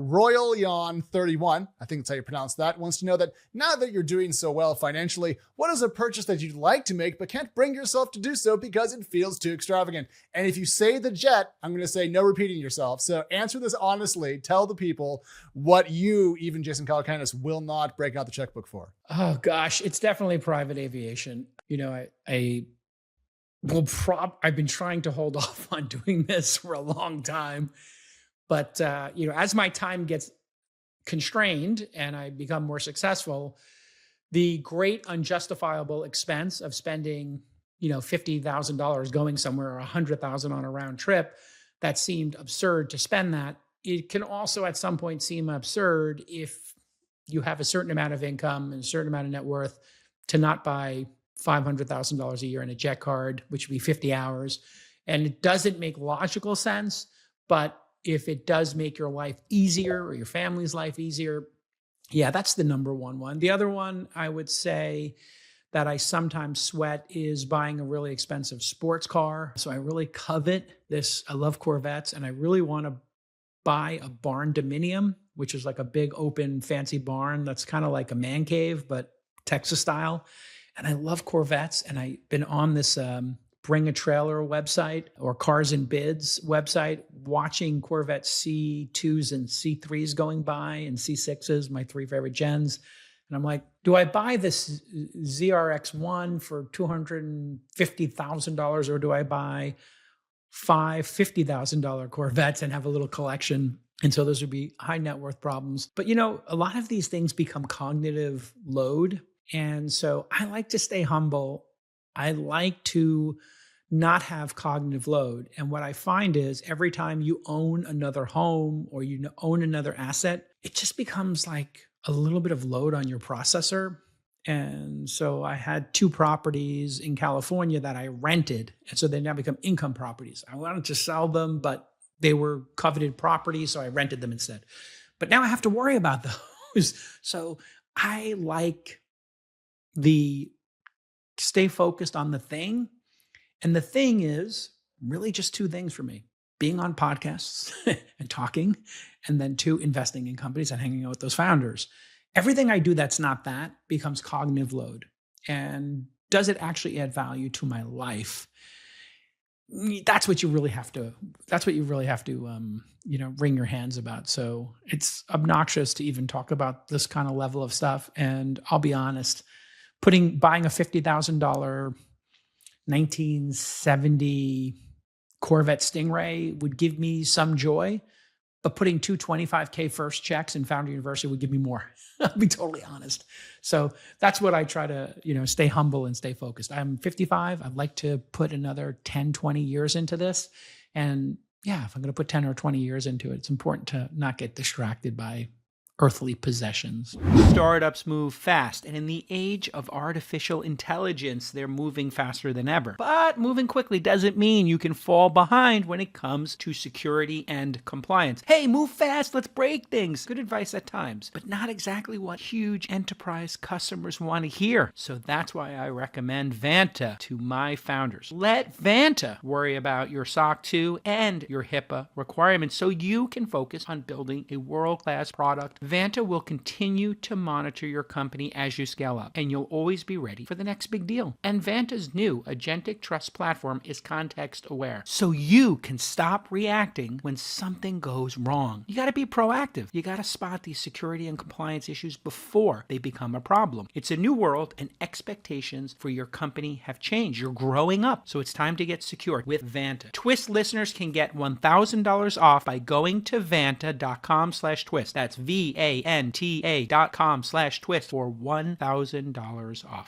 Royal Yawn 31, I think that's how you pronounce that, wants to know that now that you're doing so well financially, what is a purchase that you'd like to make but can't bring yourself to do so because it feels too extravagant? And if you say the jet, I'm going to say no repeating yourself. So answer this honestly. Tell the people what you, even Jason Calacanis, will not break out the checkbook for. Oh gosh, it's definitely private aviation. I've been trying to hold off on doing this for a long time. But, as my time gets constrained and I become more successful, the great unjustifiable expense of spending, $50,000 going somewhere or $100,000 on a round trip, that seemed absurd to spend that. It can also at some point seem absurd if you have a certain amount of income and a certain amount of net worth to not buy $500,000 a year in a jet card, which would be 50 hours. And it doesn't make logical sense, but if it does make your life easier or your family's life easier, yeah, that's the number one. The other one I would say that I sometimes sweat is buying a really expensive sports car. So I really covet this. I love Corvettes and I really want to buy a barn dominium, which is like a big open fancy barn that's kind of like a man cave, but Texas style. And I love Corvettes. And I've been on this Bring a Trailer website or Cars and Bids website, watching Corvette C2s and C3s going by and C6s, my three favorite gens. And I'm like, do I buy this ZRX1 for $250,000 or do I buy five $50,000 Corvettes and have a little collection? And so those would be high net worth problems. But a lot of these things become cognitive load. And so I like to stay humble. I like to not have cognitive load. And what I find is every time you own another home or you own another asset, it just becomes like a little bit of load on your processor. And so I had two properties in California that I rented. And so they now become income properties. I wanted to sell them, but they were coveted properties, so I rented them instead. But now I have to worry about those. So I like the stay focused on the thing. And the thing is really just two things for me: being on podcasts and talking, and then two, investing in companies and hanging out with those founders. Everything I do that's not that becomes cognitive load. And does it actually add value to my life? That's what you really have to, wring your hands about. So it's obnoxious to even talk about this kind of level of stuff. And I'll be honest, buying a $50,000 1970 Corvette Stingray would give me some joy, but putting two $25K first checks in Founder University would give me more. I'll be totally honest. So that's what I try to, stay humble and stay focused. I'm 55. I'd like to put another 10, 20 years into this. And yeah, if I'm going to put 10 or 20 years into it, it's important to not get distracted by earthly possessions. Startups move fast, and in the age of artificial intelligence, they're moving faster than ever. But moving quickly doesn't mean you can fall behind when it comes to security and compliance. Hey, move fast, let's break things. Good advice at times, but not exactly what huge enterprise customers want to hear. So that's why I recommend Vanta to my founders. Let Vanta worry about your SOC 2 and your HIPAA requirements so you can focus on building a world-class product. Vanta will continue to monitor your company as you scale up, and you'll always be ready for the next big deal. And Vanta's new agentic trust platform is context aware, so you can stop reacting when something goes wrong. You got to be proactive. You got to spot these security and compliance issues before they become a problem. It's a new world, and expectations for your company have changed. You're growing up, so it's time to get secure with Vanta. Twist listeners can get $1,000 off by going to vanta.com/twist. That's VANTA.com/twist for $1,000 off.